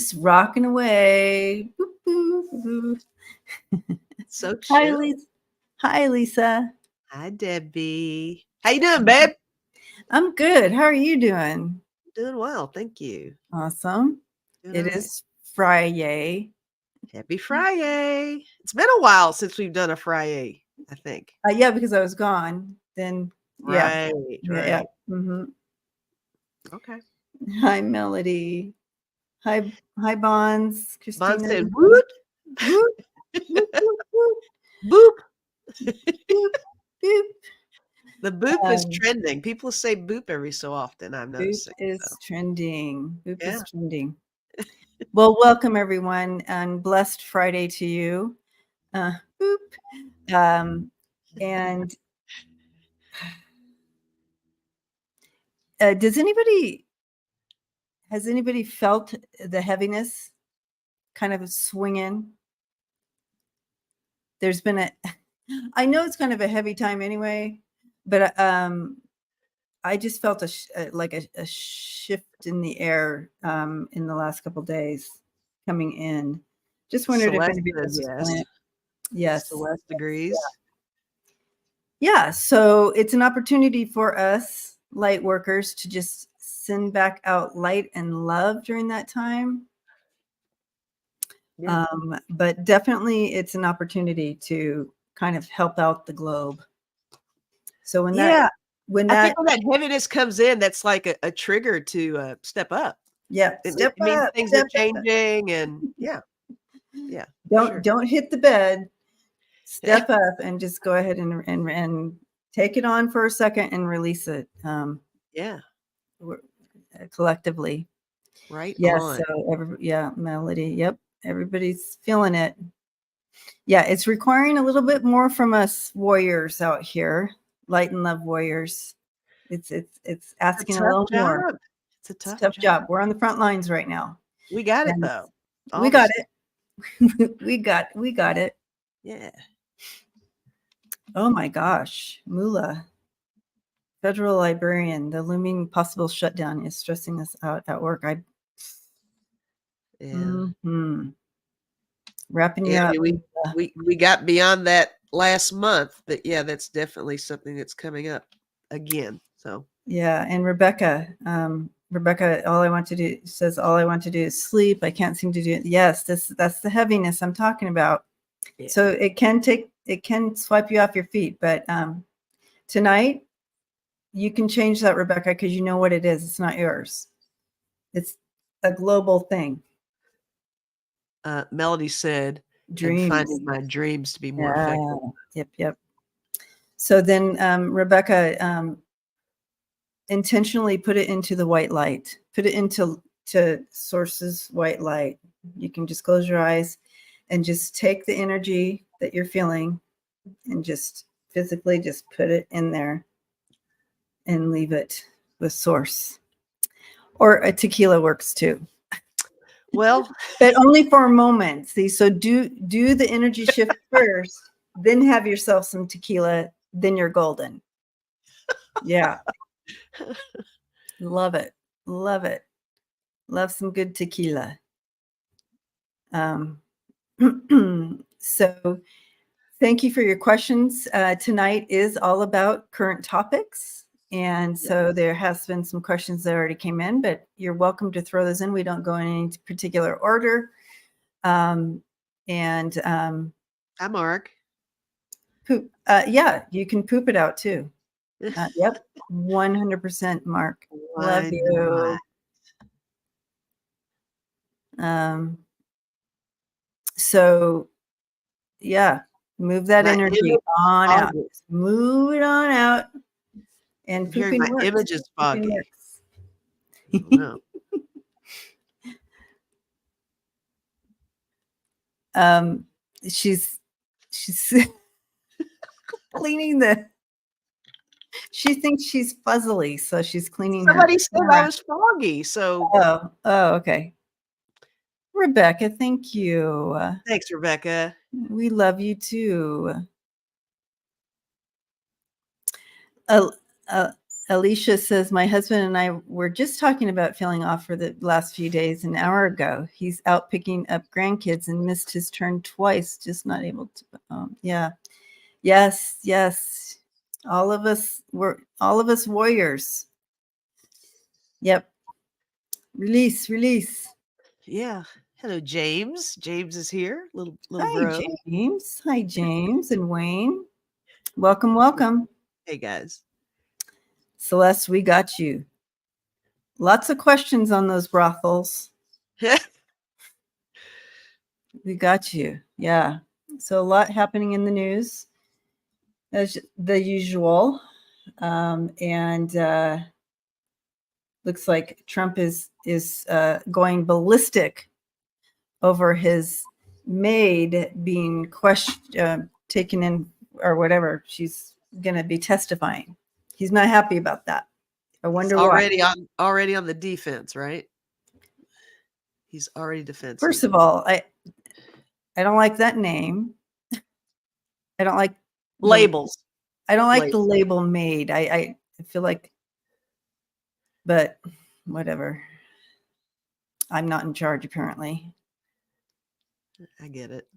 just rocking away. Boop, boop, boop. So chill. Hi, Lisa. Hi, Debbie. How you doing, babe? I'm good. How are you doing? Doing well, thank you. Awesome. Doing It all right. is FriYay. Happy FriYay. It's been a while since we've done a FriYay, I think. Yeah, because I was gone. Then yeah. Right. Yeah. Mm-hmm. Okay. Hi, Melody. Hi, Bonds. Christina. Bon said, woot. Whoop, whoop, whoop, whoop. Boop. Boop, boop. The boop is trending. People say boop every so often, I'm noticing. Boop is trending. Boop Yeah. is trending. Well, welcome everyone, and blessed Friday to you. Boop. And has anybody felt the heaviness kind of swing in? There's been I know it's kind of a heavy time anyway, but I just felt a shift in the air in the last couple of days coming in. Just wondered if anybody else was feeling it. Yes. Celeste agrees. Yeah. So it's an opportunity for us light workers to just send back out light and love during that time. Yeah. But definitely it's an opportunity to kind of help out the globe. So when that heaviness comes in, that's like a trigger to step up. Yeah. It means things are changing and yeah. Don't hit the bed. Step up and just go ahead and take it on for a second and release it. Collectively. Right. Yes. On. So Melody. Yep. Everybody's feeling it. Yeah. It's requiring a little bit more from us warriors out here, light and love warriors. It's asking a little more. It's a tough job. We're on the front lines right now. We got it though. We got it. we got it. Yeah. Oh my gosh, Mula, federal librarian, the looming possible shutdown is stressing us out at work. Wrapping you up. We got beyond that last month, but yeah, that's definitely something that's coming up again. So yeah, and Rebecca, all I want to do is sleep. I can't seem to do it. Yes, that's the heaviness I'm talking about. Yeah. So it can swipe you off your feet, but tonight you can change that, Rebecca, because you know what it is. It's not yours. It's a global thing. Melody said, dreams. Finding my dreams to be more effective. Yep. So then Rebecca, intentionally put it into the white light. Put it into source's white light. You can just close your eyes and just take the energy that you're feeling and just physically just put it in there and leave it with source. Or a tequila works too. Well, but only for a moment. See, so do the energy shift first, then have yourself some tequila, then you're golden. Yeah. Love it. Love some good tequila. So thank you for your questions. Tonight is all about current topics. And so there has been some questions that already came in, but you're welcome to throw those in. We don't go in any particular order. Hi, Mark. Poop. Yeah, you can poop it out too. Yep. 100%, Mark. Love you. So yeah, move that energy on out. Move it on out. And pooping my works. Image is foggy. She's cleaning she thinks she's fuzzily, so she's cleaning. Somebody said I was foggy, so okay. Rebecca, thank you. Thanks, Rebecca. We love you too. Alicia says, my husband and I were just talking about feeling off for the last few days an hour ago. He's out picking up grandkids and missed his turn twice, just not able to. Yeah. Yes. Yes. All of us warriors. Yep. Release. Yeah. Hello, James. James is here. Little Hi, bro. James. Hi, James and Wayne. Welcome. Hey, guys. Celeste, we got you. Lots of questions on those brothels. We got you. Yeah. So a lot happening in the news, as the usual. And looks like Trump is going ballistic over his maid being taken in or whatever. She's going to be testifying. He's not happy about that. I wonder why. Already on the defense, right? He's already defensive. First of all, I don't like that name. I don't like labels. I don't like the label maid. I feel like, but whatever. I'm not in charge, apparently. I get it.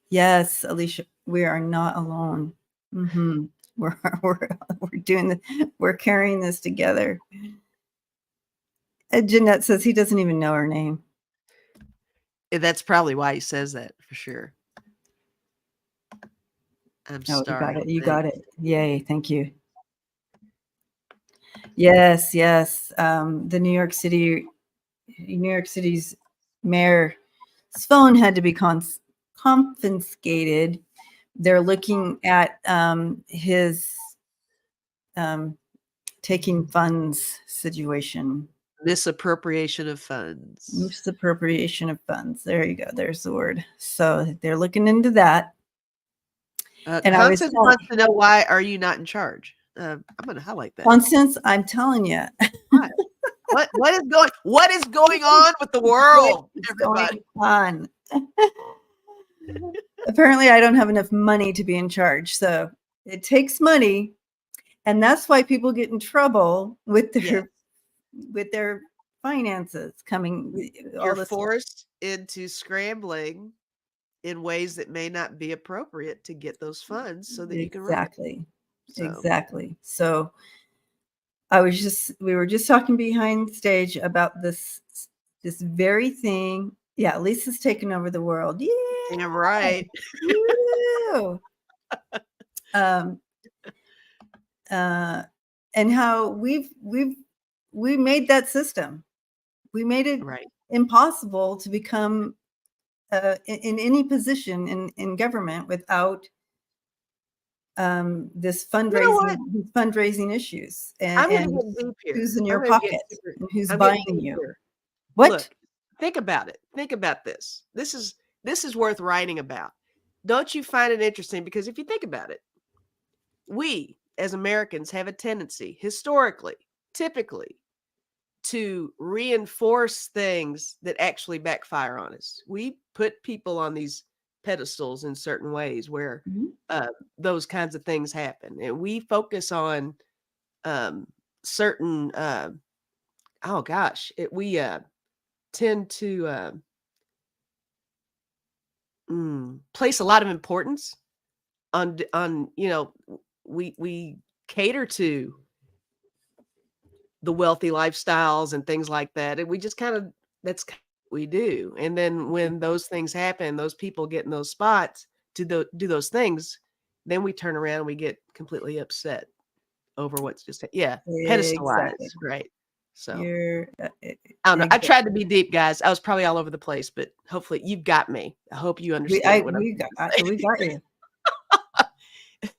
Yes, Alicia, we are not alone. Mm-hmm. We're doing this. We're carrying this together. And Jeanette says he doesn't even know her name. That's probably why he says that, for sure. I'm sorry. You got it. Yay! Thank you. Yes. The New York City's mayor's phone had to be confiscated. They're looking at his taking funds situation. Misappropriation of funds. There you go. There's the word. So they're looking into that. And Constance wants to know, why are you not in charge? I'm going to highlight that. Constance, I'm telling you. What is going on with the world? Everybody. On. Apparently, I don't have enough money to be in charge. So it takes money. And that's why people get in trouble with their finances coming. You're forced into scrambling in ways that may not be appropriate to get those funds so that you can run. Exactly. So we were just talking behind stage about this very thing. Yeah, Lisa's taking over the world. Yeah, right. And how we made that system. We made it impossible to become in any position in government without this fundraising issues and who's in your pocket and who's buying you. What? Look, think about it. Think about this. This is worth writing about. Don't you find it interesting? Because if you think about it, we as Americans have a tendency historically, typically, to reinforce things that actually backfire on us. We put people on these pedestals in certain ways where those kinds of things happen. And we focus on certain, we tend to place a lot of importance on we cater to the wealthy lifestyles and things like that. And we just that's what we do. And then when those things happen, those people get in those spots to do those things, then we turn around and we get completely upset over what's just, pedestalized. Right. So I don't know. I tried to be deep, guys. I was probably all over the place, but hopefully you've got me. I hope you understand we got you.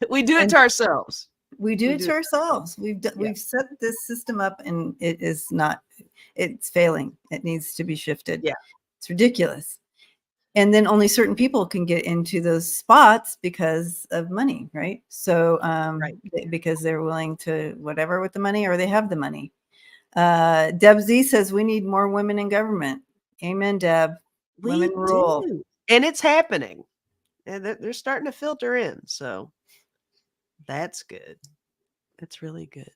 We do it to ourselves. We do it to ourselves. We've set this system up and it's failing. It needs to be shifted. Yeah. It's ridiculous. And then only certain people can get into those spots because of money, right? So because they're willing to whatever with the money or they have the money. Deb Z says we need more women in government. Amen, Deb. Women rule. And it's happening. And they're starting to filter in. So that's good. That's really good.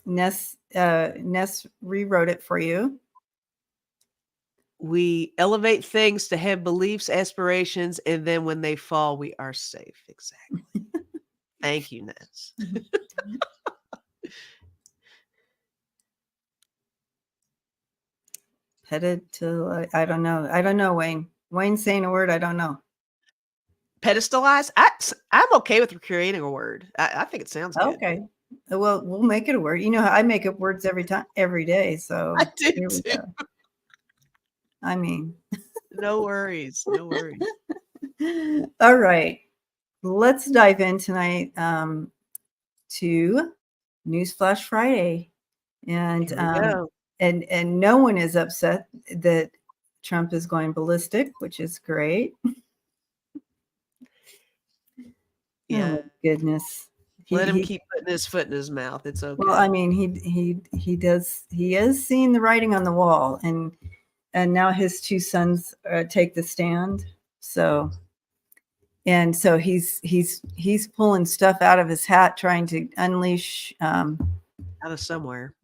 Ness rewrote it for you. We elevate things to have beliefs, aspirations, and then when they fall, we are safe. Exactly. Thank you, Ness. Headed to, I don't know. I don't know, Wayne. Wayne's saying a word. I don't know. Pedestalize? I'm okay with creating a word. I think it sounds good. Okay. Well, we'll make it a word. You know, I make up words every day. So I do here we too. go. I mean, No worries. No worries. all right. Let's dive in tonight to Newsflash Friday. And Here we go. and no one is upset that Trump is going ballistic, which is great. Yeah. Oh my goodness. Let him keep putting his foot in his mouth. It's okay. Well, I mean, he is seeing the writing on the wall, and now his two sons take the stand. So he's pulling stuff out of his hat, trying to unleash out of somewhere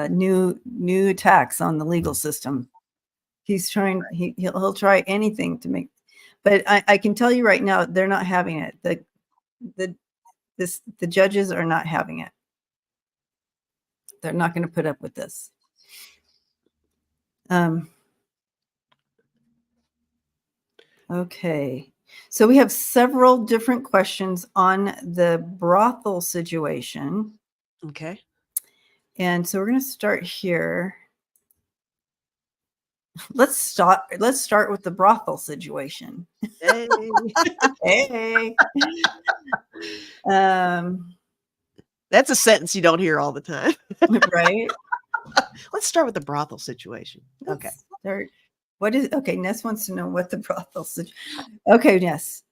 new attacks on the legal system. He's trying. He'll try anything to make. But I can tell you right now, they're not having it. The judges are not having it. They're not going to put up with this. Okay. So we have several different questions on the brothel situation. Okay. And so we're going to start here. Let's start with the brothel situation. Hey. Hey. That's a sentence you don't hear all the time. Right? Let's start with the brothel situation. Okay. Start. What is okay? Ness wants to know what the brothel situation. Okay, Ness.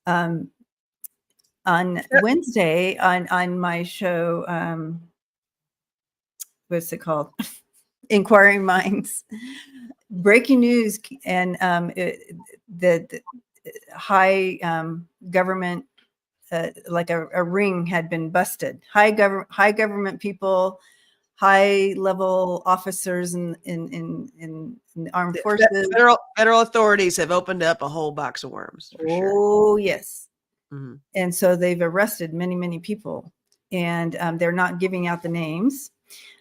On Wednesday on my show, what's it called? Inquiring Minds. Breaking news, and the high government, like a ring had been busted. High government people, high level officers in the armed forces. Federal authorities have opened up a whole box of worms. For sure. Oh yes. Mm-hmm. And so they've arrested many people, and they're not giving out the names,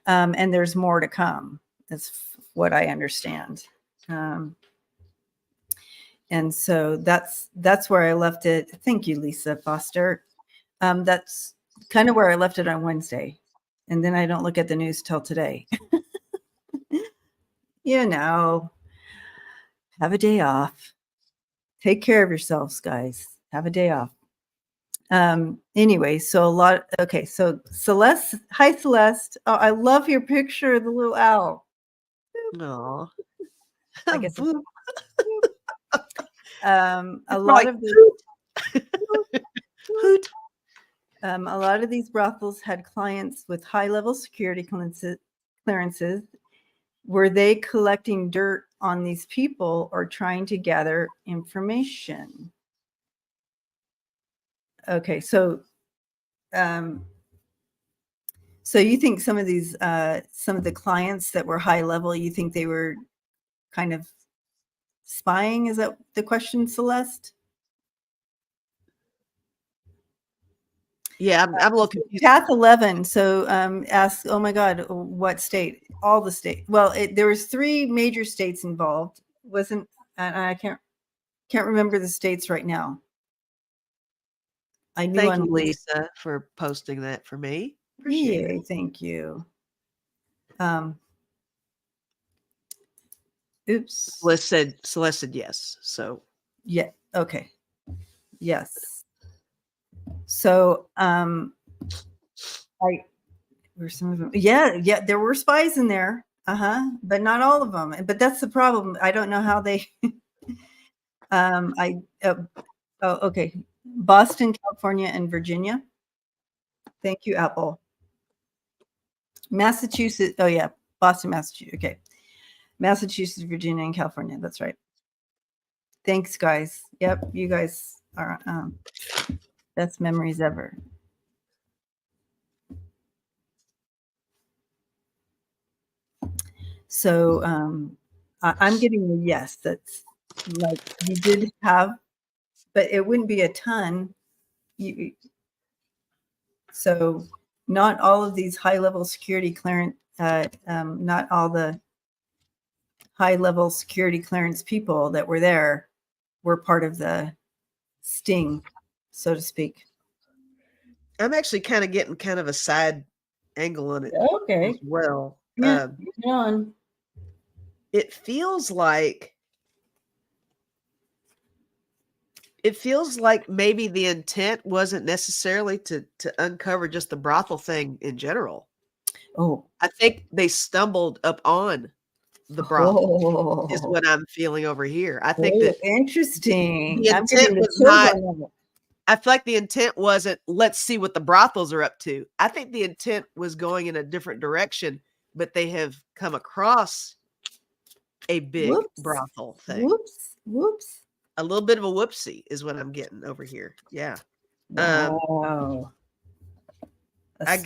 and there's more to come. That's what I understand. And so that's where I left it. Thank you, Lisa Foster. That's kind of where I left it on Wednesday. And then I don't look at the news till today. You know, have a day off. Take care of yourselves, guys. Have a day off. Anyway, so so Celeste, hi Celeste. Oh, I love your picture of the little owl. Oh, I guess a lot of these brothels had clients with high-level security clearances. Were they collecting dirt on these people or trying to gather information? Okay, so so you think some of the clients that were high level, you think they were kind of spying? Is that the question, Celeste? Yeah, I'm a little confused. Path 11. So ask, oh my God, what state? All the state. Well, there was 3 major states involved. Wasn't, and I can't remember the states right now. I knew. Thank you, Lisa, for posting that for me. Appreciate it. Thank you. Oops. Celeste said yes. So yeah. Okay. Yes. So were some of them. Yeah, there were spies in there. But not all of them. But that's the problem. I don't know how they okay. Boston, California, and Virginia. Thank you, Apple. Massachusetts. Oh yeah, Boston, Massachusetts. Okay. Massachusetts, Virginia, and California. That's right. Thanks, guys. Yep, you guys are best memories ever. So I'm getting a yes. That's like you did have, but it wouldn't be a ton. So not all of these high-level security clearance, not all the high-level security clearance people that were there were part of the sting, so to speak. I'm actually kind of getting kind of a side angle on it Okay. as well. Yeah, on. It feels like maybe the intent wasn't necessarily to uncover just the brothel thing in general. Oh. I think they stumbled upon the brothel is what I'm feeling over here. I think that interesting. the I'm getting intent the was chills not, on that. I feel like the intent wasn't, let's see what the brothels are up to. I think the intent was going in a different direction, but they have come across a big brothel thing. Whoops. A little bit of a whoopsie is what I'm getting over here. Yeah. Wow. I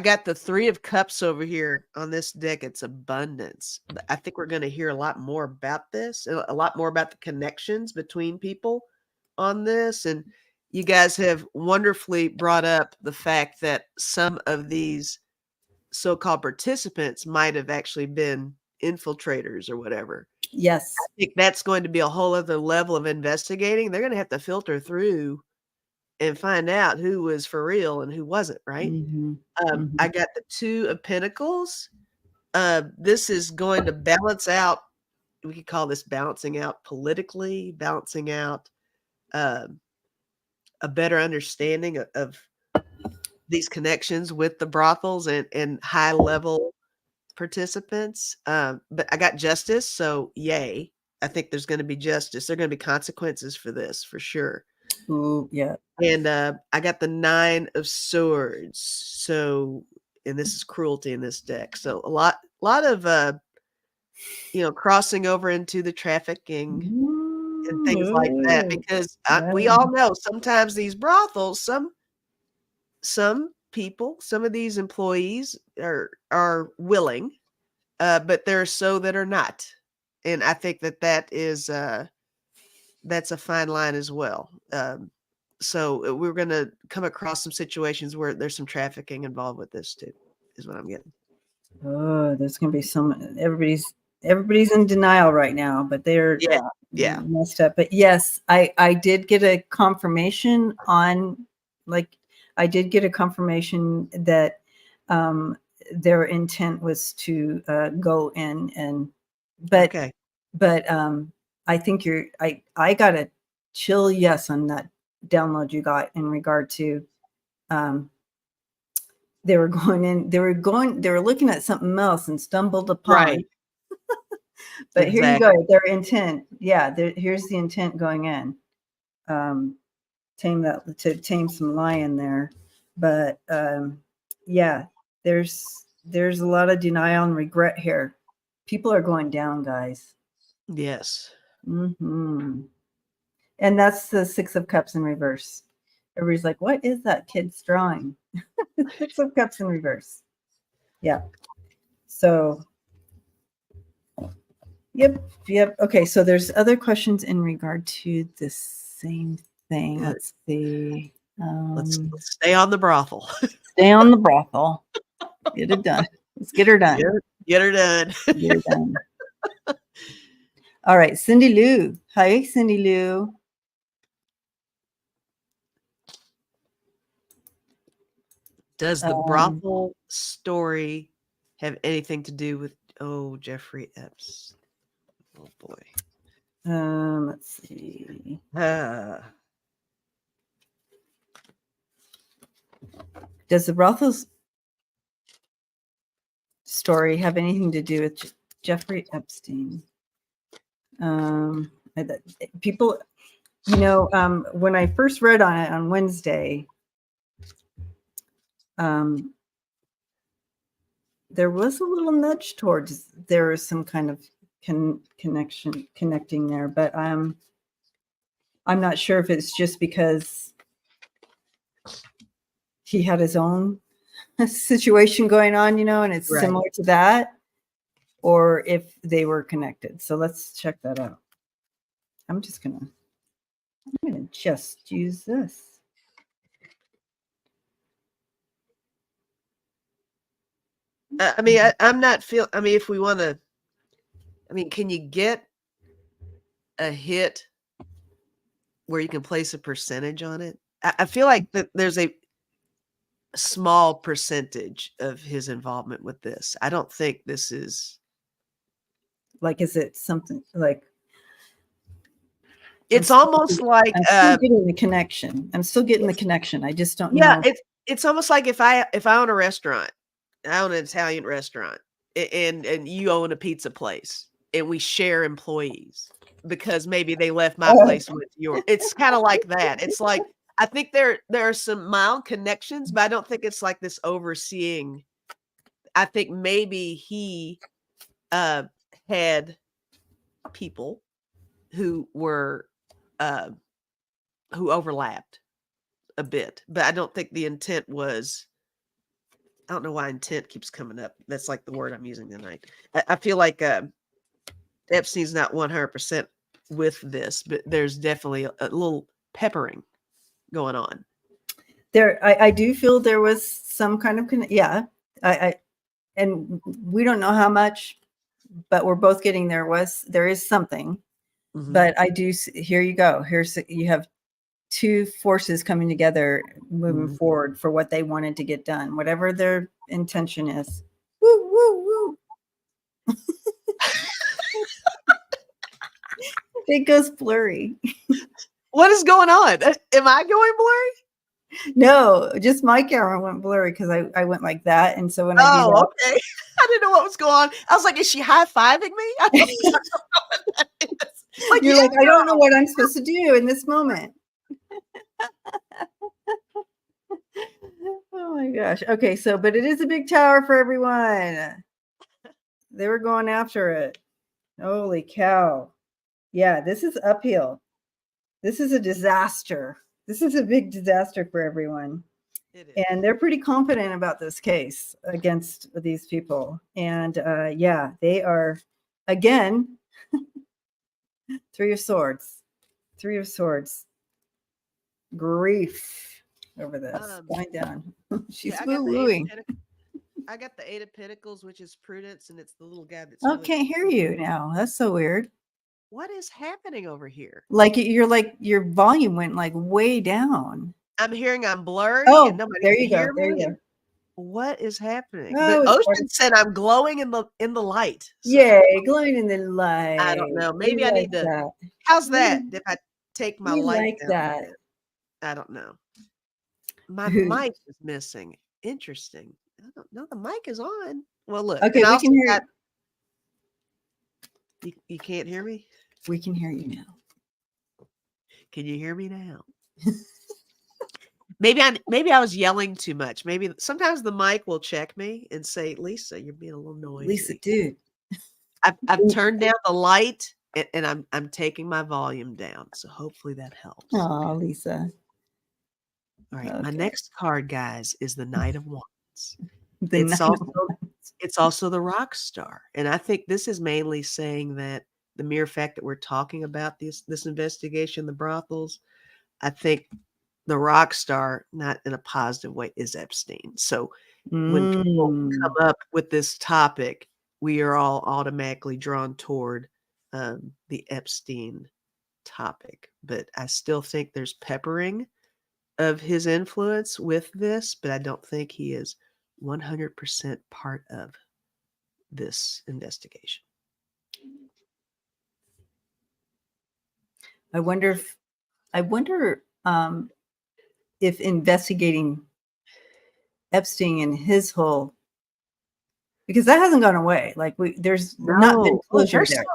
got the 3 of cups over here on this deck. It's abundance. I think we're going to hear a lot more about this, a lot more about the connections between people on this. And you guys have wonderfully brought up the fact that some of these so-called participants might have actually been infiltrators or whatever. Yes. I think that's going to be a whole other level of investigating. They're going to have to filter through and find out who was for real and who wasn't, right? I got the 2 of Pentacles. This is going to balance out. We could call this balancing out politically, balancing out a better understanding of these connections with the brothels and high level participants. But I got justice, so yay. I think there's going to be justice. There are going to be consequences for this for sure. Ooh, yeah. And I got the 9 of Swords. So, and this is cruelty in this deck. So a lot of crossing over into the trafficking and things like that, because we all know sometimes these brothels, some people, some of these employees are willing, but there are so that are not. And I think that is that's a fine line as well. So we're going to come across some situations where there's some trafficking involved with this too, is what I'm getting. Oh, there's going to be everybody's in denial right now, but they're messed up. But yes, I did get a confirmation on, I did get a confirmation that their intent was to go in but I think I got a chill yes on that download you got in regard to they were looking at something else and stumbled upon. Right. But here you go, their intent. Yeah, here's the intent going in. Tame some lion there. But yeah, there's a lot of denial and regret here. People are going down, guys. Yes. And that's the 6 of Cups in reverse. Everybody's like, what is that kid's drawing? 6 of Cups in reverse. Yeah. So, yep. Okay, so there's other questions in regard to the same thing. Let's see. Let's stay on the brothel. Stay on the brothel. Get it done. Let's get her done. Get her done. Get her done. All right, Cindy Lou. Hi, Cindy Lou. Does the brothel story have anything to do with Jeffrey Epps? Oh boy. Let's see. Does the brothel story have anything to do with Jeffrey Epstein? People, when I first read on it on Wednesday, there was a little nudge towards there was some kind of connecting there, but I'm not sure if it's just because he had his own situation going on, and it's Right. similar to that, or if they were connected. So let's check that out. I'm gonna just use this. I mean, I'm not feel. I mean, if we want to, I mean, can you get a hit where you can place a percentage on it? I feel like that there's a small percentage of his involvement with this. I don't think this is. Like, is it something like It's almost like I'm still getting the connection. I'm still getting the connection. I just don't yeah, know. it's almost like if I own a restaurant, I own an Italian restaurant, and you own a pizza place, and we share employees because maybe they left my place and went to yours. It's kind of like that. It's like I think there are some mild connections, but I don't think it's like this overseeing. I think maybe he had people who were who overlapped a bit, but I don't think the intent was. I don't know why intent keeps coming up. That's like the word I'm using tonight. I feel like Epstein's not 100% with this, but there's definitely a little peppering going on. I do feel there was some kind of yeah. And we don't know how much, but we're both getting there is something. Mhm. But I do. Here you go. You have two forces coming together, moving forward for what they wanted to get done, whatever their intention is. Woo, woo, woo. It goes blurry. What is going on? Am I going blurry? No, just my camera went blurry because I went like that. And so when I do Oh, that, okay. I didn't know what was going on. I was like, is she high-fiving me? I don't know what that is. Like, you're yeah, like, I don't know what I'm supposed to do in this moment. Oh my gosh. Okay, but it is a big tower for everyone. They were going after it. Holy cow. Yeah, this is uphill. This is a disaster. This is a big disaster for everyone. it is. And they're pretty confident about this case against these people. And yeah, they are, again, Three of Swords. Three of Swords. Grief over this. Going down. She's Yeah, woo-wooing. I got the Eight of Pentacles, which is Prudence, and it's the little guy that's. Oh, really can't hear you now. That's so weird. What is happening over here? Like your volume went like way down. I'm hearing I'm blurry Oh, and nobody there can you go. hear There me. you And go. what is happening? Oh, But it's Ocean hard. said I'm glowing in the light. So Yay, glowing in the light. I don't know. We Maybe I like need to. that. How's that? If I take my We light like down a that. bit? I don't know. My mic is missing. Interesting. I don't know. The mic is on. Well, look. Okay, And I we also can hear got. You can't hear me? we can hear you now. Can you hear me now? Maybe I was yelling too much. Maybe sometimes the mic will check me and say, "Lisa, you're being a little noisy." Lisa, dude. I've turned down the light and I'm taking my volume down. So hopefully that helps. Oh, Lisa. All right. Okay. My next card, guys, is the Knight of Wands. The It's also the rock star. And I think this is mainly saying that the mere fact that we're talking about this investigation, the brothels, I think the rock star, not in a positive way, is Epstein. So when people come up with this topic, we are all automatically drawn toward the Epstein topic. But I still think there's peppering of his influence with this, but I don't think he is 100% part of this investigation. I wonder if investigating Epstein and his whole, because that hasn't gone away. Like there's not been closure there.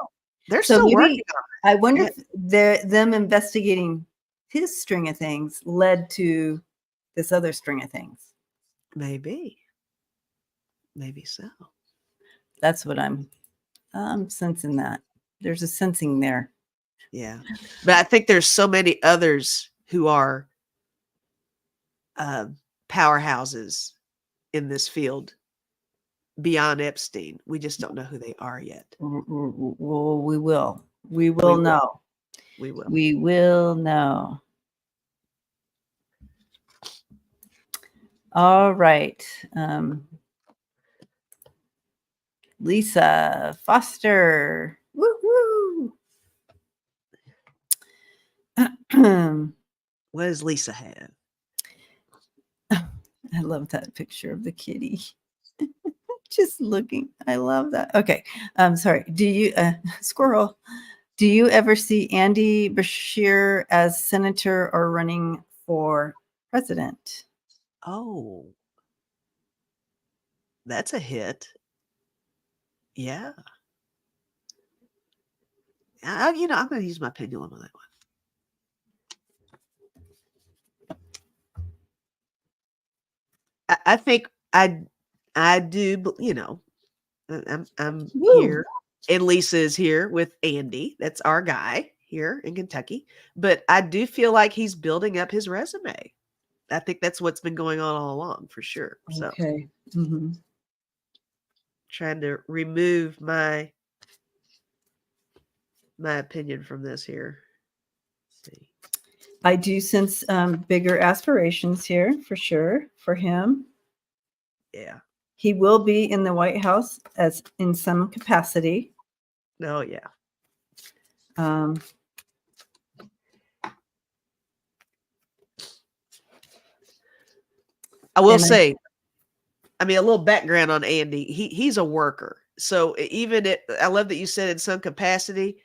They're So still maybe working on I wonder if them investigating his string of things led to this other string of things. Maybe so. That's what I'm sensing. That there's a sensing there. Yeah, but I think there's so many others who are powerhouses in this field beyond Epstein. We just don't know who they are yet. Well, we will. We will know. We will. We will know. All right. Lisa Foster. Woo woo. What does Lisa have? I love that picture of the kitty. Just looking. I love that. Okay. Sorry. Do you, squirrel, do you ever see Andy Bashir as senator or running for president? Oh, that's a hit. Yeah. I'm going to use my pendulum on that one. I think I do, I'm Woo. here, and Lisa is here with Andy. That's our guy here in Kentucky. But I do feel like he's building up his resume. I think that's what's been going on all along, for sure. So, Okay. Mm-hmm. trying to remove my opinion from this here. Let's see. I do sense bigger aspirations here for sure for him. Yeah. He will be in the White House as in some capacity. Oh, yeah. I will say, a little background on Andy. He's a worker. So I love that you said in some capacity.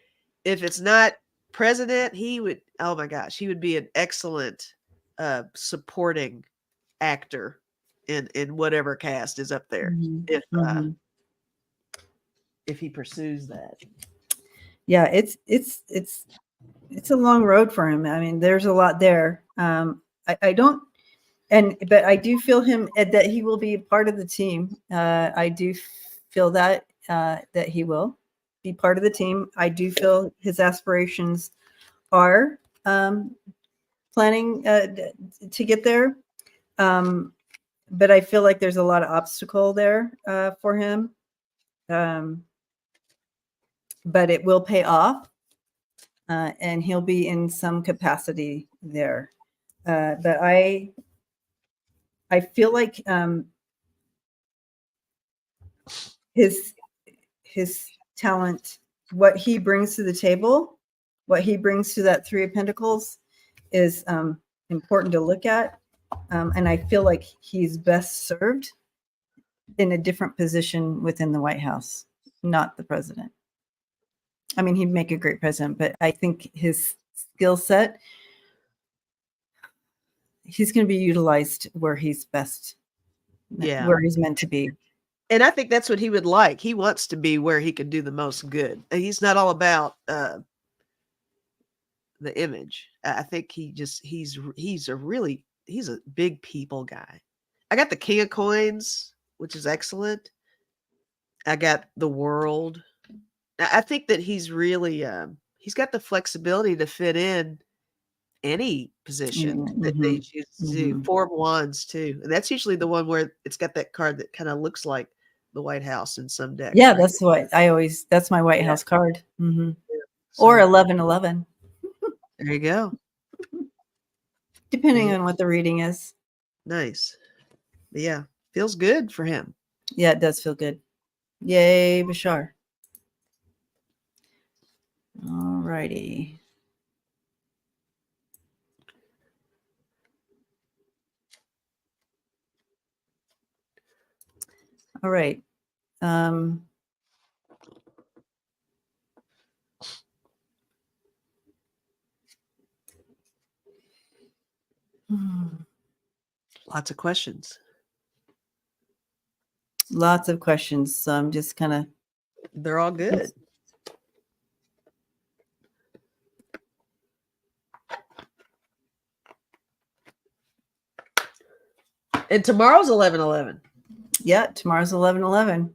If it's not president, he would, oh my gosh, he would be an excellent supporting actor in whatever cast is up there. Mm-hmm. If he pursues that. Yeah, it's a long road for him. I mean, there's a lot there. I don't, but I do feel him that he will be part of the team. I do feel that he will be part of the team. I do feel his aspirations are planning to get there. But I feel like there's a lot of obstacle there for him. But it will pay off, and he'll be in some capacity there. But I feel like his talent, what he brings to the table, what he brings to that Three of Pentacles, is important to look at. And I feel like he's best served in a different position within the White House, not the president. I mean, he'd make a great president, but I think his skill set, he's going to be utilized where he's best, where he's meant to be. And I think that's what he would like. He wants to be where he can do the most good. He's not all about the image. I think he's a big people guy. I got the King of Coins, which is excellent. I got the World. I think that he's really he's got the flexibility to fit in any position that they choose to do. Four of Wands too, and that's usually the one where it's got that card that kind of looks like the White House in some decks. Yeah, right? that's what that's my White House card. Yeah. Or 1111. There you go. Depending on what the reading is. Nice. But yeah, feels good for him. Yeah, it does feel good. Yay, Bashar. All righty. All right. Lots of questions. Lots of questions. So I'm just kind of. They're all good. And tomorrow's 11/11. Yeah, tomorrow's 11/11.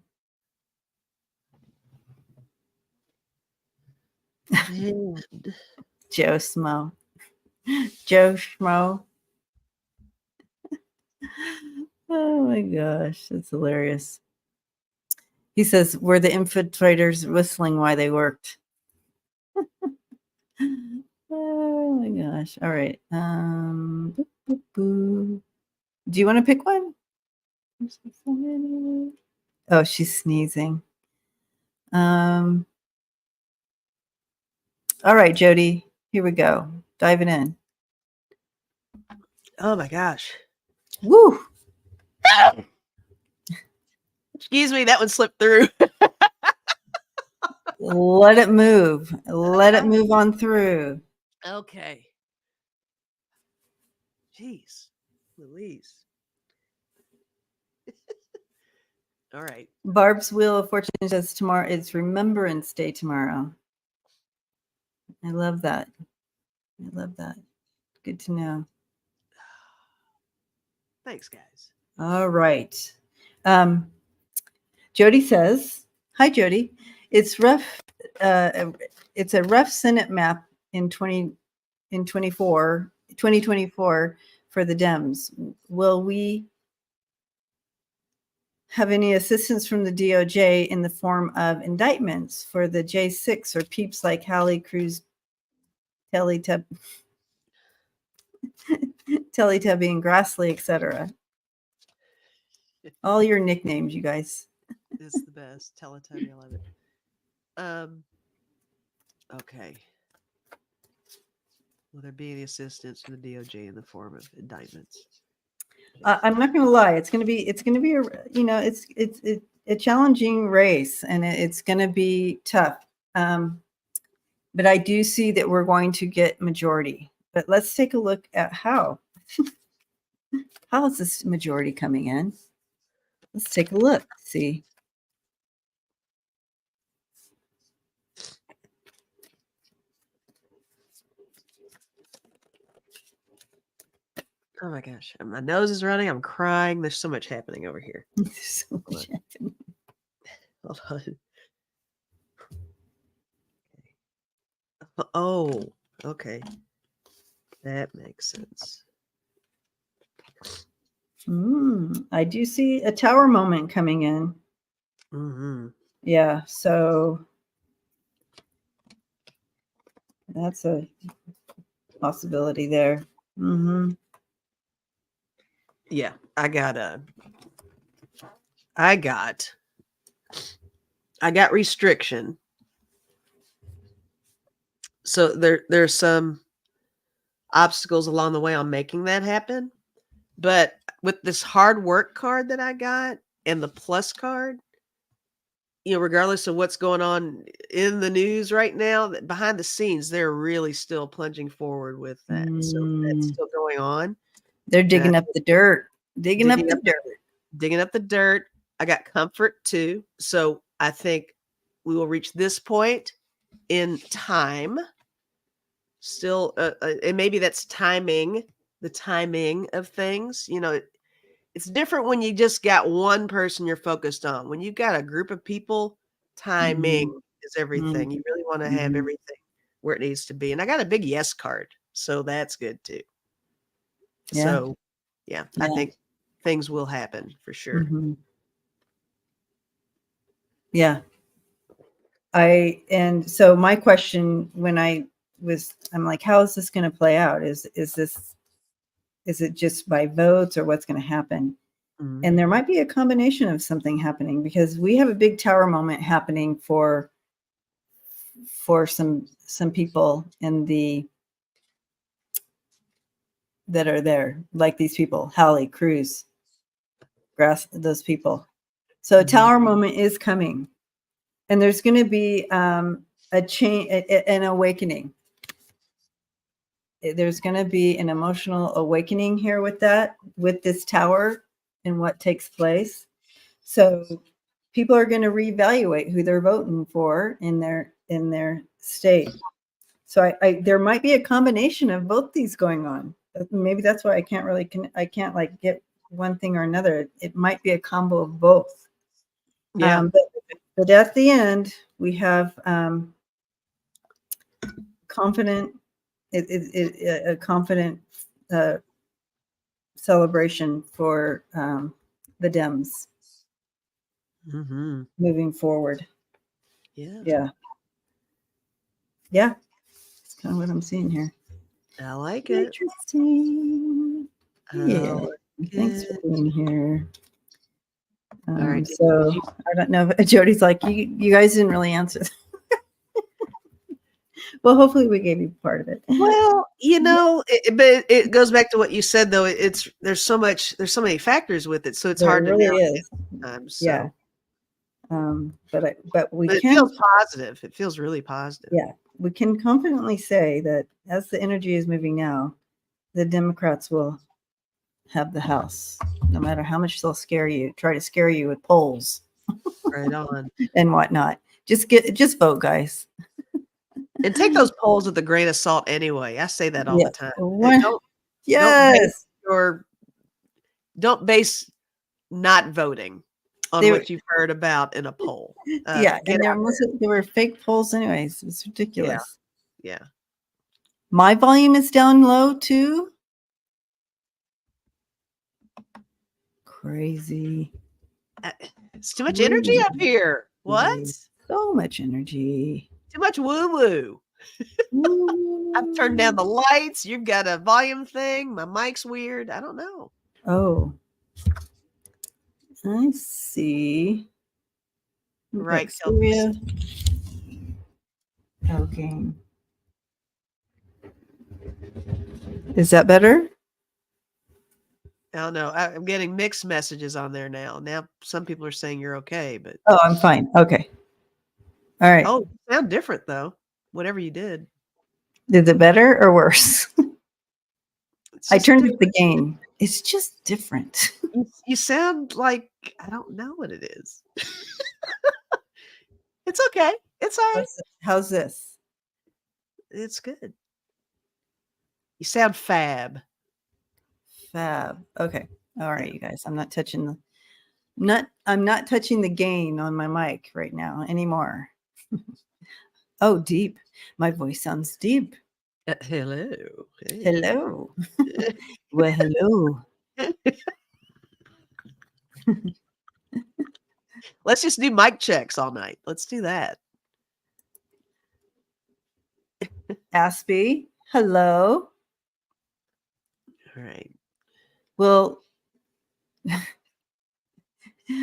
Joe Schmo. Oh my gosh, that's hilarious. He says, were the infiltrators whistling while they worked? Oh my gosh. All right. Boop, boop, boop. Do you want to pick one? Oh, she's sneezing. All right, Jody, here we go. Diving in. Oh my gosh. Woo! Excuse me, that one slipped through. Let it move. Let it move on through. Okay. Jeez, Louise. All right. Barb's Wheel of Fortune says tomorrow it's Remembrance Day tomorrow. I love that. I love that. Good to know. Thanks, guys. All right. Jody says, hi, Jody. It's rough. It's a rough Senate map in 2024 for the Dems. Will we have any assistance from the DOJ in the form of indictments for the J6 or peeps like Hallie, Cruz, Teletubby, and Grassley, etc.? All your nicknames, you guys. It's the best. Teletubby, I love it. Okay. Will there be any assistance from the DOJ in the form of indictments? I'm not going to lie. It's going to be it's a challenging race, and it's going to be tough. But I do see that we're going to get majority. But let's take a look at how. How is this majority coming in? Let's take a look. See. Oh my gosh. My nose is running. I'm crying. There's so much happening over here. There's so much happening. Hold on. Oh, okay. That makes sense. I do see a tower moment coming in. Mm-hmm. Yeah, so that's a possibility there. Yeah, I got restriction. So there's some obstacles along the way on making that happen. But with this hard work card that I got and the plus card, regardless of what's going on in the news right now, behind the scenes, they're really still plunging forward with that. So that's still going on. They're digging up the dirt. Digging up the dirt. I got comfort too. So I think we will reach this point in time. Still, and maybe that's timing, the timing of things. It's different when you just got one person you're focused on. When you've got a group of people, timing is everything. You really want to have everything where it needs to be. And I got a big yes card, so that's good too. Yeah. So, yeah, I think things will happen for sure. Yeah. And so my question when I'm like, how is this going to play out? Is it just by votes or what's going to happen? And there might be a combination of something happening because we have a big tower moment happening for some people that are there, like these people, Hallie, Cruz, those people. So a tower moment is coming. And there's going to be a change, an awakening. There's going to be an emotional awakening here with this tower and what takes place. So people are going to reevaluate who they're voting for in their state. So there might be a combination of both these going on. Maybe that's why I can't like get one thing or another. It might be a combo of both. Yeah. But at the end, we have confident, a confident celebration for the Dems Mm-hmm. moving forward. Yeah. Yeah. Yeah. That's kind of what I'm seeing here. I like it. Interesting. Yeah. Thanks for being here. All right. So I don't know. Jody's like, you guys didn't really answer. Well, hopefully we gave you part of it. Well, but it goes back to what you said though. There's so many factors with it, so it's hard to really narrow is. sometimes. Yeah. But it can. feels positive. It feels really positive. Yeah, we can confidently say that as the energy is moving now, the Democrats will have the House, no matter how much they'll try to scare you with polls. Right on. And whatnot. Just vote, guys. And take those polls with a grain of salt anyway. I say that all the time. Yes. Don't base not voting on what you've heard about in a poll. Yeah, and there were fake polls anyways. It's ridiculous. Yeah. My volume is down low too. Crazy. It's too much energy up here. What? So much energy. Too much woo-woo. I've turned down the lights. You've got a volume thing. My mic's weird. I don't know. Oh. I see. Right. Okay. Is that better? I don't know. I'm getting mixed messages on there now. Now some people are saying you're okay, but oh, I'm fine. Okay. All right. Oh, you sound different though. Whatever you did. Is it better or worse? I turned up the different. gain. It's just different. You sound like I don't know what it is. It's okay. It's all right. How's this? It's good. You sound fab. Fab. Okay. All right, you guys. I'm not touching the gain on my mic right now anymore. Oh, deep. My voice sounds deep. Hello. Hey. Hello. Well, hello. Let's just do mic checks all night. Let's do that. Aspie, hello. All right. Will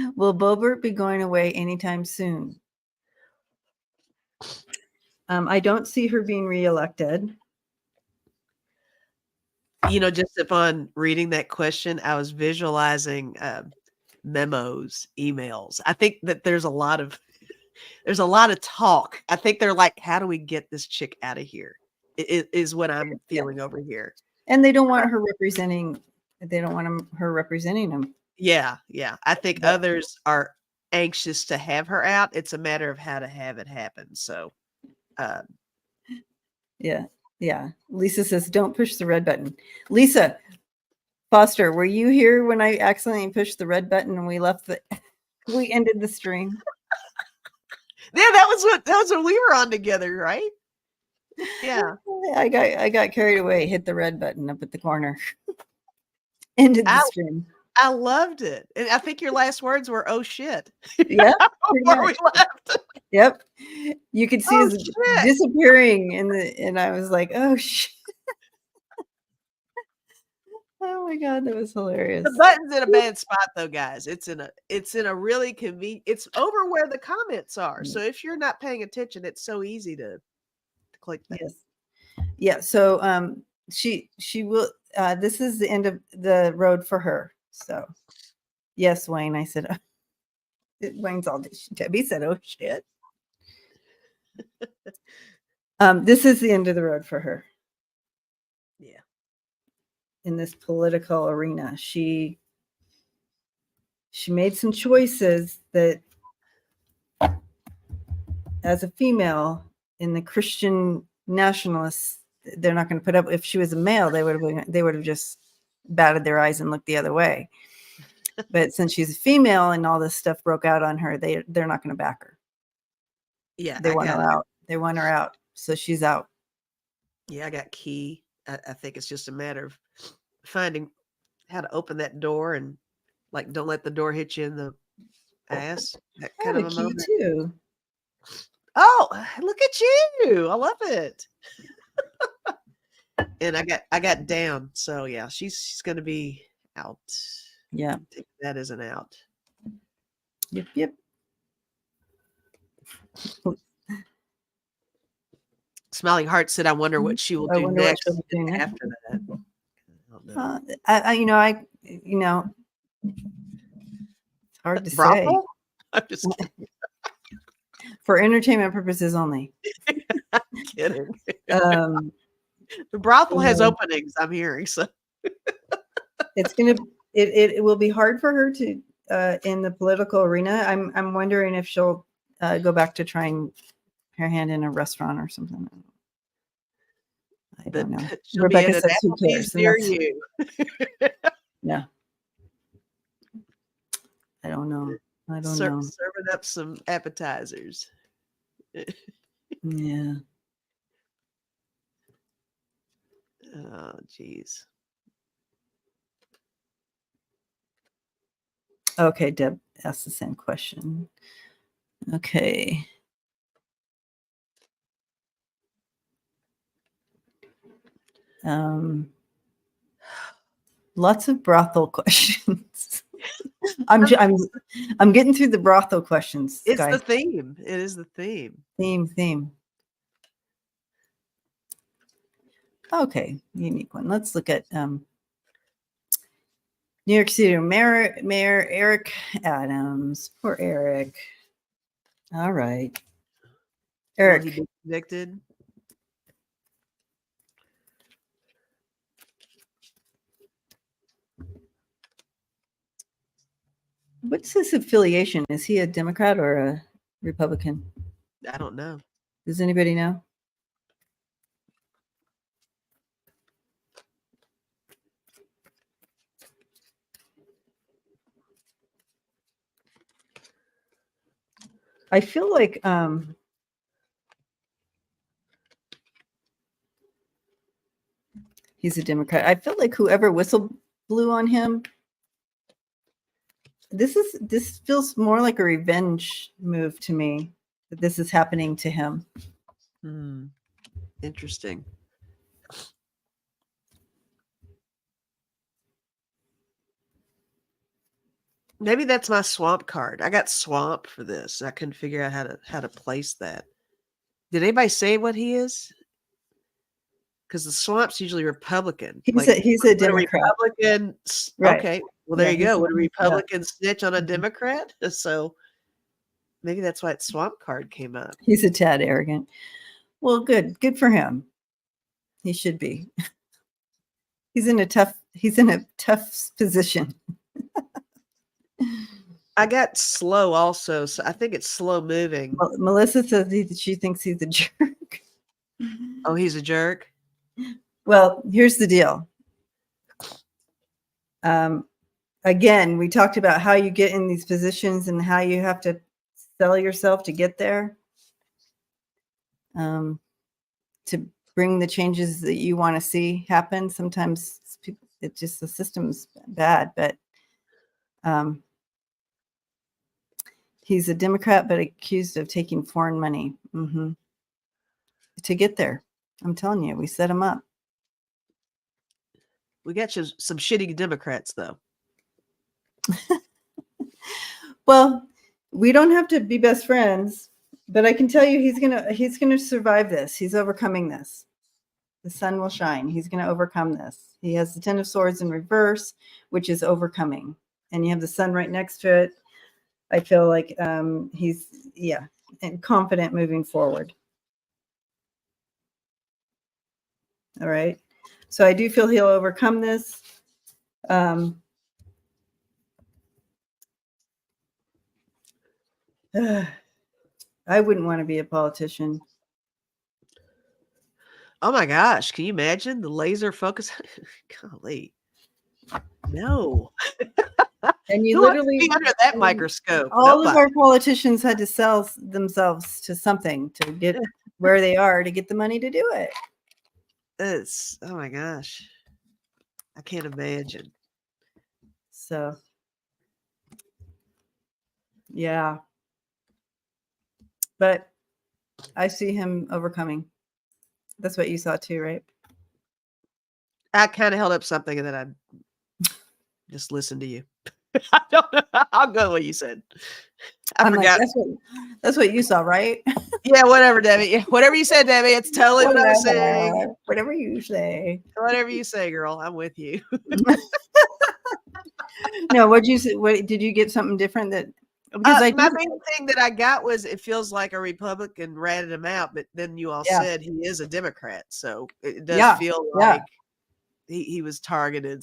Boebert be going away anytime soon? I don't see her being reelected. Just upon reading that question, I was visualizing memos, emails. I think that there's a lot of talk. I think they're like, how do we get this chick out of here? It is what I'm feeling over here. And they don't want her representing. They don't want her representing them. Yeah. I think others are anxious to have her out. It's a matter of how to have it happen. So, yeah. Lisa says, "Don't push the red button." Lisa Foster, were you here when I accidentally pushed the red button and we ended the stream? Yeah, that was when we were on together, right? Yeah. I got carried away, hit the red button up at the corner. Ended the stream. I loved it. And I think your last words were, "Oh shit." Yeah. Before we left. Yep. You could see us disappearing and I was like, "Oh shit." Oh my God, that was hilarious. The button's in a bad spot though, guys. It's in a really convenient, it's over where the comments are. So if you're not paying attention, it's so easy to click that. Yes. Yeah. So she will this is the end of the road for her. So yes, Wayne. I said Wayne's all Debbie said, "Oh shit." This is the end of the road for her. Yeah. In this political arena. She made some choices that as a female in the Christian nationalists, they're not going to put up. If she was a male, they would have just batted their eyes and looked the other way. But since she's a female and all this stuff broke out on her, they're not going to back her. Yeah. They want her out. They want her out. So she's out. Yeah, I got key. I think it's just a matter of finding how to open that door and Like, don't let the door hit you in the ass. That I kind have of a a key moment. too. Oh, look at you. I love it. And I got down. So yeah, she's gonna be out. Yeah. Take that as an out. Yep. Yep. Smiling Heart said, I wonder what she will I do wonder what she'll next be doing next. after that. I don't know. It's hard to say. Brothel? I'm just For entertainment purposes only. kidding. Um, The brothel has Yeah. openings, I'm hearing. So it will be hard for her to in the political arena. I'm wondering if she'll go back to trying her hand in a restaurant or something. I don't know. she'll be Rebecca at an says who cares? Applebee's And near that's, you. yeah. I don't know. I don't know. Serving up some appetizers. Yeah. Oh, geez. Okay, Deb asked the same question. Okay. Lots of brothel questions. I'm getting through the brothel questions, It's guys. the theme. It is the theme. Theme. Okay, unique one. Let's look at New York City Mayor Eric Adams. Poor Eric. All right. Eric. Will he be convicted? What's his affiliation? Is he a Democrat or a Republican? I don't know. Does anybody know? I feel like he's a Democrat. I feel like whoever whistle blew on him, this feels more like a revenge move to me, that this is happening to him. Interesting. Maybe that's my swamp card. I got swamp for this. I couldn't figure out how to place that. Did anybody say what he is? Because the swamp's usually Republican. He's a would Democrat. Republican. Right. Okay. Well, there Yeah, you he's go. a- Would a yeah. Republican snitch on a Mhm. Democrat? So maybe that's why its swamp card came up. He's a tad arrogant. Well, good for him. He should be. He's in a tough position. I got slow also, so I think it's slow moving. Well, Melissa says she thinks he's a jerk. Oh, he's a jerk? Well, here's the deal. Again, we talked about how you get in these positions and how you have to sell yourself to get there, to bring the changes that you want to see happen. Sometimes it's just the system's bad, but he's a Democrat, but accused of taking foreign money to get there. I'm telling you, we set him up. We got you some shitty Democrats, though. Well, we don't have to be best friends, but I can tell you he's gonna survive this. He's overcoming this. The sun will shine. He's gonna overcome this. He has the Ten of Swords in reverse, which is overcoming, and you have the sun right next to it. I feel like he's and confident moving forward. All right. So I do feel he'll overcome this. I wouldn't want to be a politician. Oh my gosh, can you imagine the laser focus? Golly. No. And you Who wants to literally be under that microscope? all of Nobody. our politicians had to sell themselves to something to get where they are, to get the money to do it. It's, oh my gosh. I can't imagine. So Yeah. But I see him overcoming. That's what you saw too, right? I kind of held up something and then I just listened to you. I don't know. I'll go with what you said. I I'm like, forgot. that's what you saw, right? Yeah, whatever, Debbie. Yeah, whatever you said, Debbie. It's totally what I was saying. Whatever you say. Whatever you say, girl. I'm with you. No, what'd you say? What did you get something different that because I My did, main thing that I got was it feels like a Republican ratted him out, but then you all yeah, said he is a Democrat. So it does yeah, feel yeah. like he was targeted He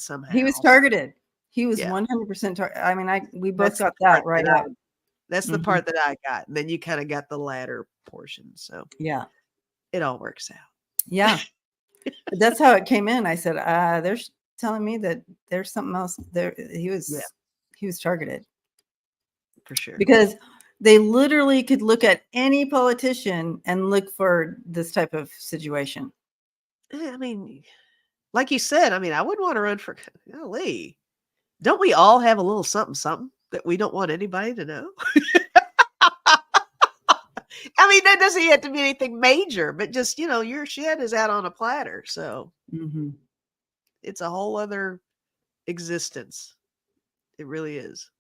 was somehow. targeted. He was Yeah. 100% I mean, we both That's got the part that right that out. that's the Mhm. part that I got. And then you kind of got the latter portion. So Yeah. it all works out. Yeah. But that's how it came in. I said, they're telling me that there's something else there. He Yeah, was targeted for sure. because they literally could look at any politician and look for this type of situation. I mean, like you said, I mean, I wouldn't want to run for golly. Don't we all have a little something that we don't want anybody to know? I mean, that doesn't have to be anything major, but just, your shit is out on a platter. So Mm-hmm. it's a whole other existence. It really is.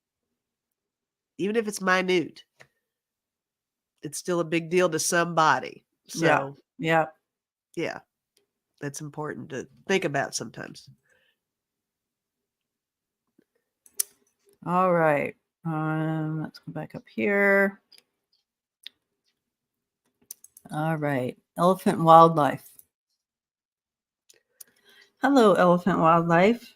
Even if it's minute, it's still a big deal to somebody. Yeah. So, Yeah. yeah, that's important to think about sometimes. All right. Let's go back up here. All right. Elephant wildlife. Hello, elephant wildlife.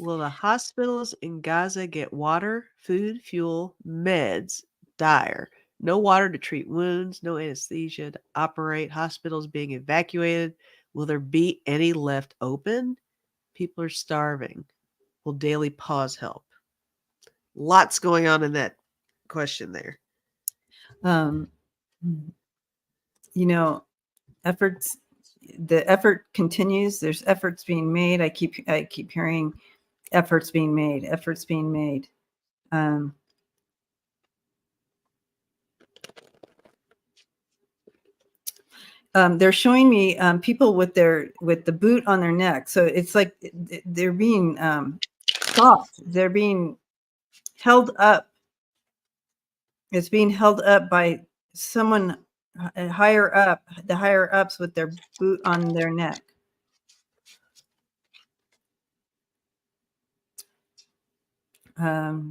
Will the hospitals in Gaza get water, food, fuel, meds? Dire. No water to treat wounds, no anesthesia to operate, hospitals being evacuated. Will there be any left open? People are starving. Will daily pause help? Lots going on in that question there. Um, efforts. The effort continues. There's efforts being made. I keep hearing efforts being made. Efforts being made. They're showing me people with the boot on their neck. So it's like they're being stopped. They're being held up. It's being held up by someone higher up, the higher ups with their boot on their neck. But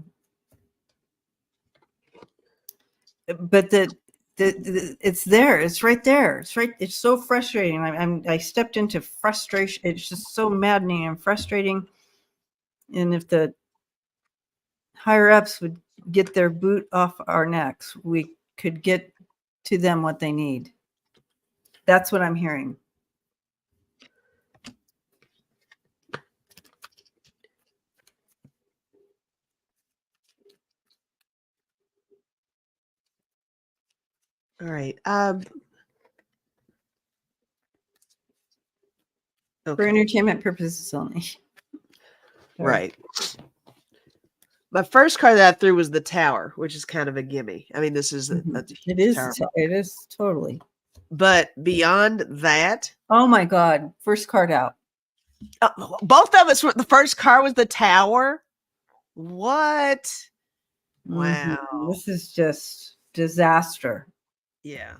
it's there. It's right there. It's right. It's so frustrating. I stepped into frustration. It's just so maddening and frustrating. And if the higher ups would get their boot off our necks, we could get to them what they need. That's what I'm hearing. All right. For entertainment purposes only. Right. My first card that I threw was the tower, which is kind of a gimme. I mean, this is a It is. tower. It is totally. But beyond that, oh my God! First card out. Both of us were the first card was the tower. What? Wow. This is just disaster. Yeah.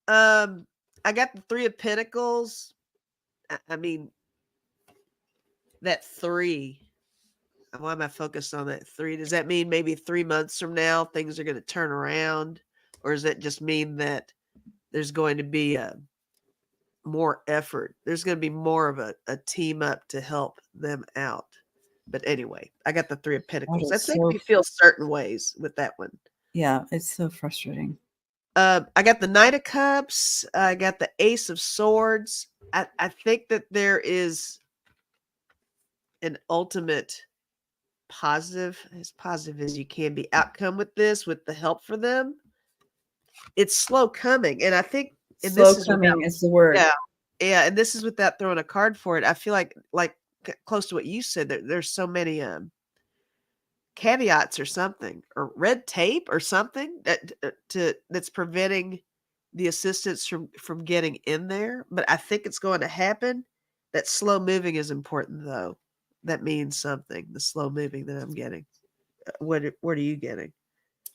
I got the 3 of Pentacles. I mean, that 3. Why am I focused on that 3? Does that mean maybe 3 months from now things are going to turn around, or does that just mean that there's going to be more effort? There's going to be more of a team up to help them out. But anyway, I got the 3 of Pentacles. That makes me feel certain ways with that one. Yeah, it's so frustrating. I got the Knight of Cups. I got the Ace of Swords. I think that there is an ultimate positive, as positive as you can be, outcome with this, with the help for them. It's slow coming. And I think and slow this is coming without, is the word. Yeah. And this is without throwing a card for it. I feel like close to what you said, there's so many caveats or something, or red tape or something that's preventing the assistance from getting in there. But I think it's going to happen. That slow moving is important, though. That means something. The slow moving that I'm getting. What are you getting?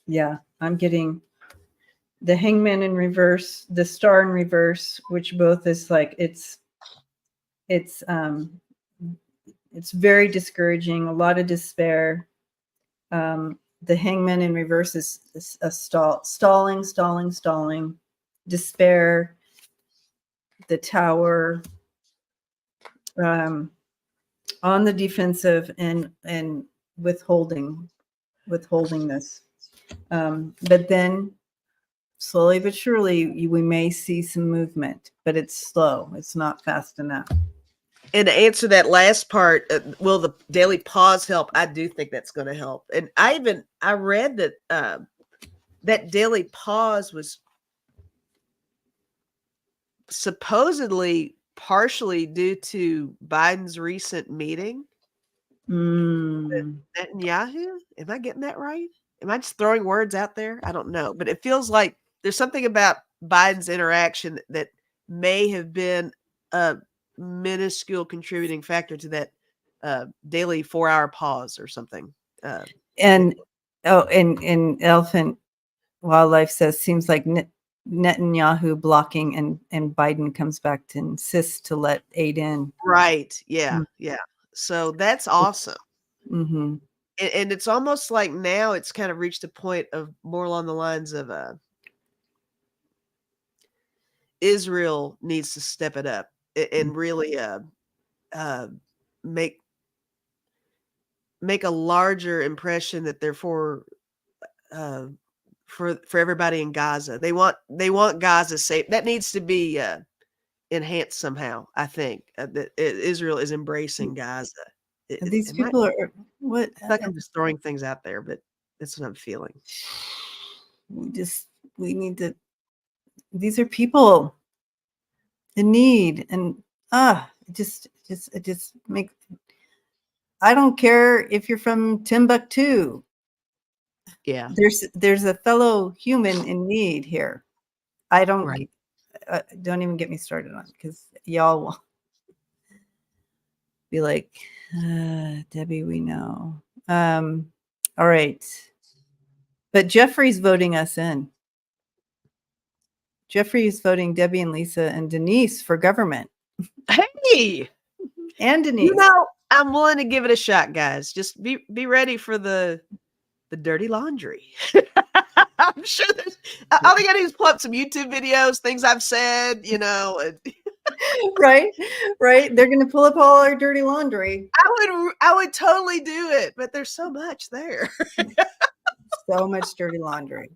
Yeah, I'm getting the Hangman in reverse, the Star in reverse, which both is like it's very discouraging, a lot of despair. The Hangman in reverse is a stalling, despair. The Tower, on the defensive and withholding this. But then slowly but surely we may see some movement, but it's slow. It's not fast enough. And to answer that last part, will the daily pause help? I do think that's going to help. And I read that that daily pause was supposedly partially due to Biden's recent meeting with Netanyahu. Am I getting that right? Am I just throwing words out there? I don't know, but it feels like there's something about Biden's interaction that may have been a minuscule contributing factor to that daily 4-hour pause or something. And Elephant Wildlife says seems like Netanyahu blocking and Biden comes back to insist to let aid in. Right. Yeah. Yeah. So that's awesome. Mm-hmm. And it's almost like now it's kind of reached a point of more along the lines of Israel needs to step it up and really make a larger impression that they're for everybody in Gaza. They want Gaza safe. That needs to be enhanced somehow. I think that Israel is embracing Gaza. These people are what? I feel like I'm just throwing things out there, but that's what I'm feeling. We need to. These are people in need, and it just makes. I don't care if you're from Timbuktu. Yeah, there's a fellow human in need here. I don't. right. Don't even get me started on it, because y'all will be like, Debbie, we know. All right. But Jeffrey's voting us in. Jeffrey is voting Debbie and Lisa and Denise for government. Hey, And Denise. I'm willing to give it a shot, guys. Just be ready for the dirty laundry. I'm sure there's. All I got to do is pull up some YouTube videos, things I've said, And right. They're going to pull up all our dirty laundry. I would totally do it, but there's so much there. So much dirty laundry.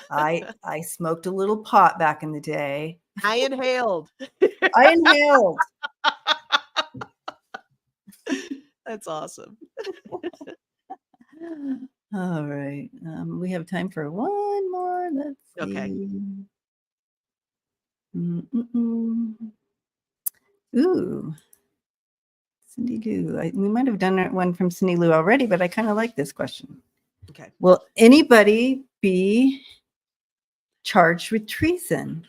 I smoked a little pot back in the day. I inhaled. That's awesome. All right. We have time for one more. Let's see. Okay. Ooh. Cindy Lou. We might have done one from Cindy Lou already, but I kind of like this question. Okay. Will anybody be charged with treason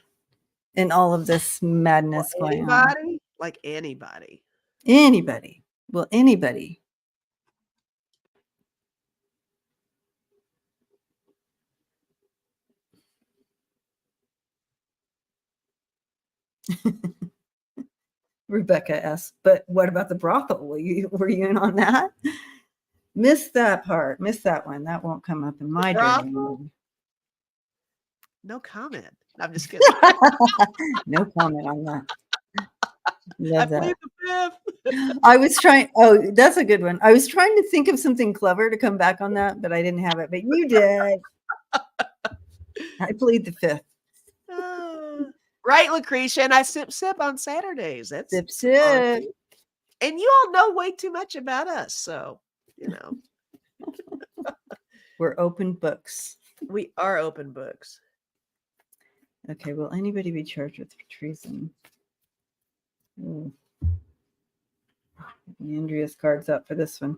in all of this madness going on? Like anybody. Anybody. Will anybody? Rebecca asks, but what about the brothel? Were you in on that? Missed that part. Missed that one. That won't come up in my dream. No comment. I'm just kidding. No comment on that. Love that. The fifth. I was trying. Oh, that's a good one. I was trying to think of something clever to come back on that, but I didn't have it. But you did. I plead the fifth. Right, Lucretia, and I sip on Saturdays. That's sip. And you all know way too much about us, so We're open books. We are open books. Okay, will anybody be charged with treason? Ooh. Andrea's card's up for this one.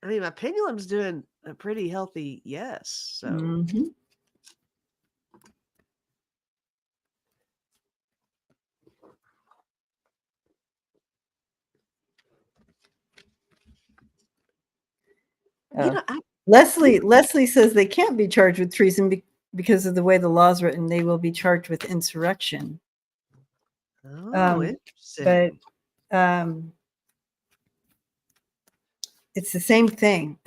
I mean, my pendulum's doing a pretty healthy yes. So Mhm. you know, Leslie says they can't be charged with treason because of the way the law is written. They will be charged with insurrection. Interesting. But it's the same thing.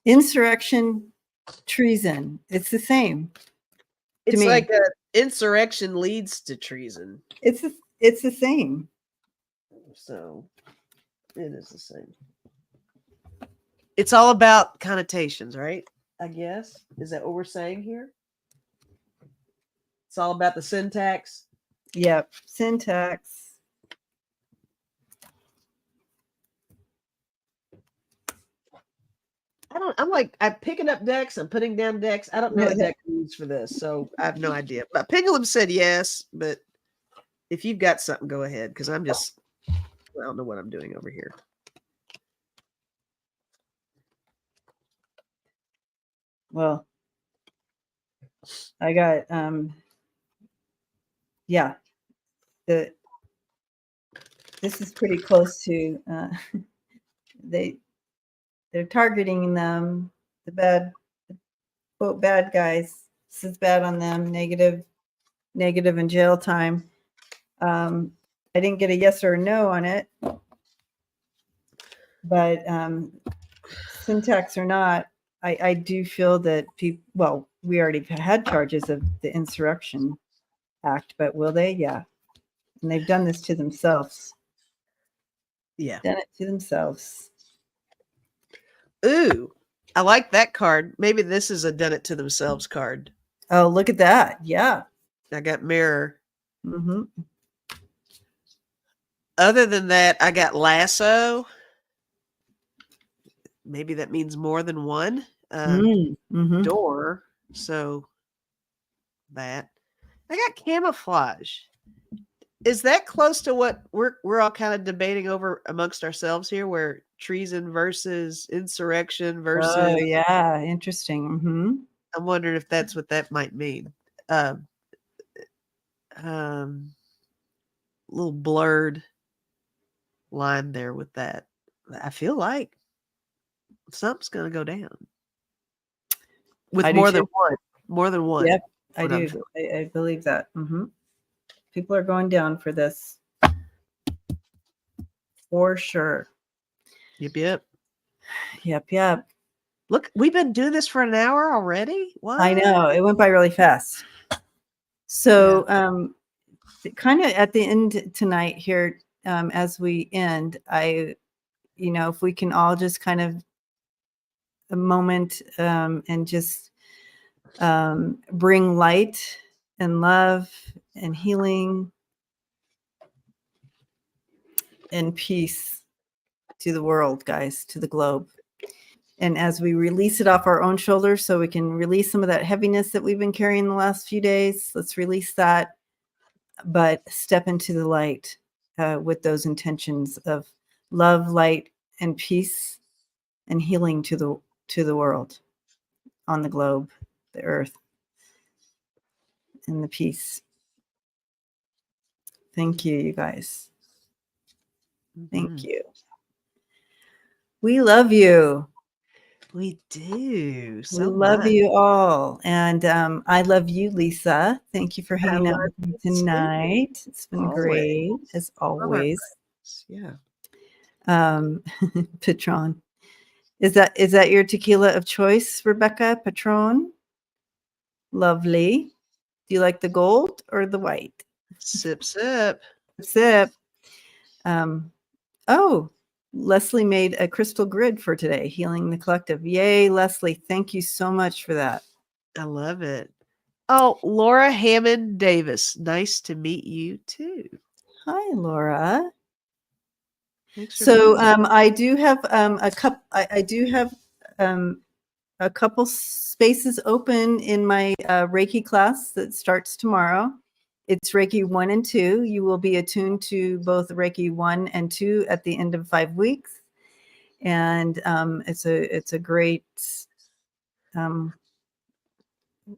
Insurrection, treason. It's the same. It's me. like insurrection leads to treason. It's the same. So it is the same. It's all about connotations, right? I guess. Is that what we're saying here? It's all about the syntax. Yep. Syntax. I'm picking up decks. I'm putting down decks. I don't know what deck to use for this. So I have no idea. But Pendulum said yes. But if you've got something, go ahead. Because I don't know what I'm doing over here. Well, I got yeah. This is pretty close to they're targeting them, the bad guys. This is bad on them, negative and jail time. I didn't get a yes or a no on it, but syntax or not, I do feel that people, well, we already had charges of the Insurrection Act, but will they? Yeah. And they've done this to themselves. Yeah. Done it to themselves. Ooh, I like that card. Maybe this is a done it to themselves card. Oh, look at that. Yeah. I got mirror. Mm-hmm. Other than that, I got lasso. Maybe that means more than one. Mm-hmm. Door. So that. I got camouflage. Is that close to what we're all kind of debating over amongst ourselves here, where treason versus insurrection versus? Oh, yeah. Interesting. Mm-hmm. I'm wondering if that's what that might mean. Little blurred line there with that. I feel like something's going to go down with more than one. More than one. Yep, I do. I believe that. Mm-hmm. People are going down for this. For sure. Yep. Look, we've been doing this for an hour already. What? I know. It went by really fast. So kind of at the end tonight here, as we end, if we can all just kind of a moment and just bring light and love and healing and peace to the world, guys, to the globe. And as we release it off our own shoulders, so we can release some of that heaviness that we've been carrying the last few days, let's release that, but step into the light with those intentions of love, light, and peace and healing to the world, on the globe, the earth, and the peace. Thank you, you guys. Thank you. We love you. We do. We love you all. And I love you, Lisa. Thank you for hanging out with me tonight. Too. It's been great, as always. Yeah. Patron. Is that your tequila of choice, Rebecca? Patron? Lovely. Do you like the gold or the white? Sip. Oh, Leslie made a crystal grid for today, healing the collective. Yay, Leslie. Thank you so much for that. I love it. Oh, Laura Hammond Davis. Nice to meet you too. Hi, Laura. Thanks for so I do have a couple spaces open in my Reiki class that starts tomorrow. It's Reiki 1 and 2. You will be attuned to both Reiki 1 and 2 at the end of 5 weeks. And it's a great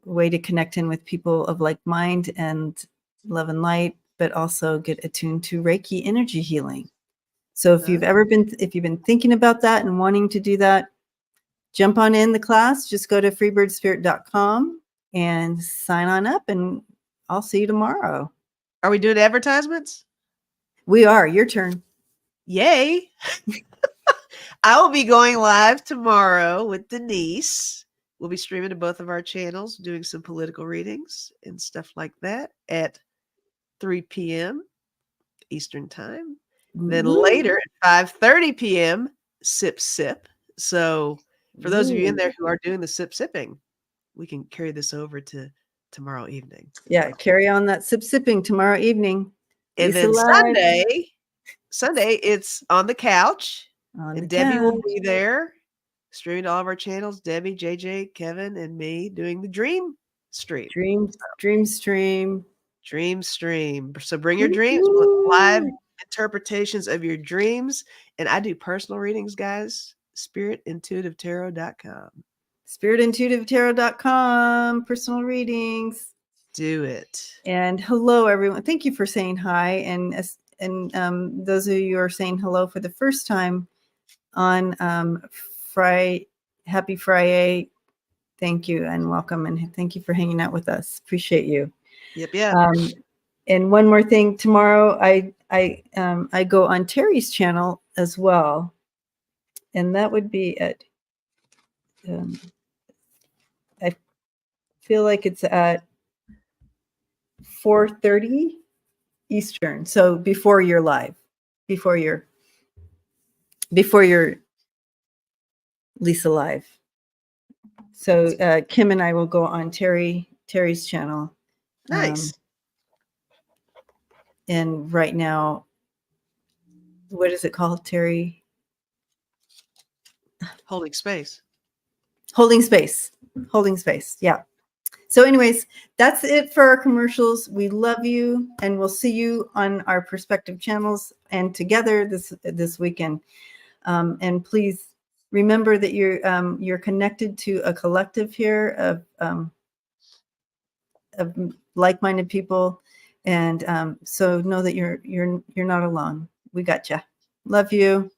way to connect in with people of like mind and love and light, but also get attuned to Reiki energy healing. So if you've been thinking about that and wanting to do that, jump on in the class. Just go to freebirdspirit.com and sign on up, and I'll see you tomorrow. Are we doing advertisements? We are. Your turn. Yay. I will be going live tomorrow with Denise. We'll be streaming to both of our channels, doing some political readings and stuff like that at 3 p.m. Eastern Time. Then later at 5:30 p.m., Sip Sip. So for those of you in there who are doing the sip sipping, we can carry this over to tomorrow evening. Yeah, carry on that sipping tomorrow evening. And Lisa then Sunday, it's on the couch. And Debbie will be there, streaming to all of our channels. Debbie, JJ, Kevin, and me doing the dream stream. Dream stream. Dream stream. So bring your dreams, live interpretations of your dreams. And I do personal readings, guys. SpiritIntuitiveTarot.com. SpiritIntuitiveTarot.com. Personal readings. Do it. And hello, everyone. Thank you for saying hi. And those of you who are saying hello for the first time on Happy FriYay. Thank you and welcome, and thank you for hanging out with us. Appreciate you. Yep. And one more thing, tomorrow I go on Terry's channel as well, and that would be at I feel like it's at 4:30 Eastern. So before you're live, before you're Lisa live. So Kim and I will go on Terry's channel. Nice. And right now, what is it called, Terry? Holding space. Holding space. Yeah. So anyways, that's it for our commercials. We love you, and we'll see you on our respective channels and together this weekend. And please remember that you're connected to a collective here of like-minded people, and so know that you're not alone. We got you. Love you.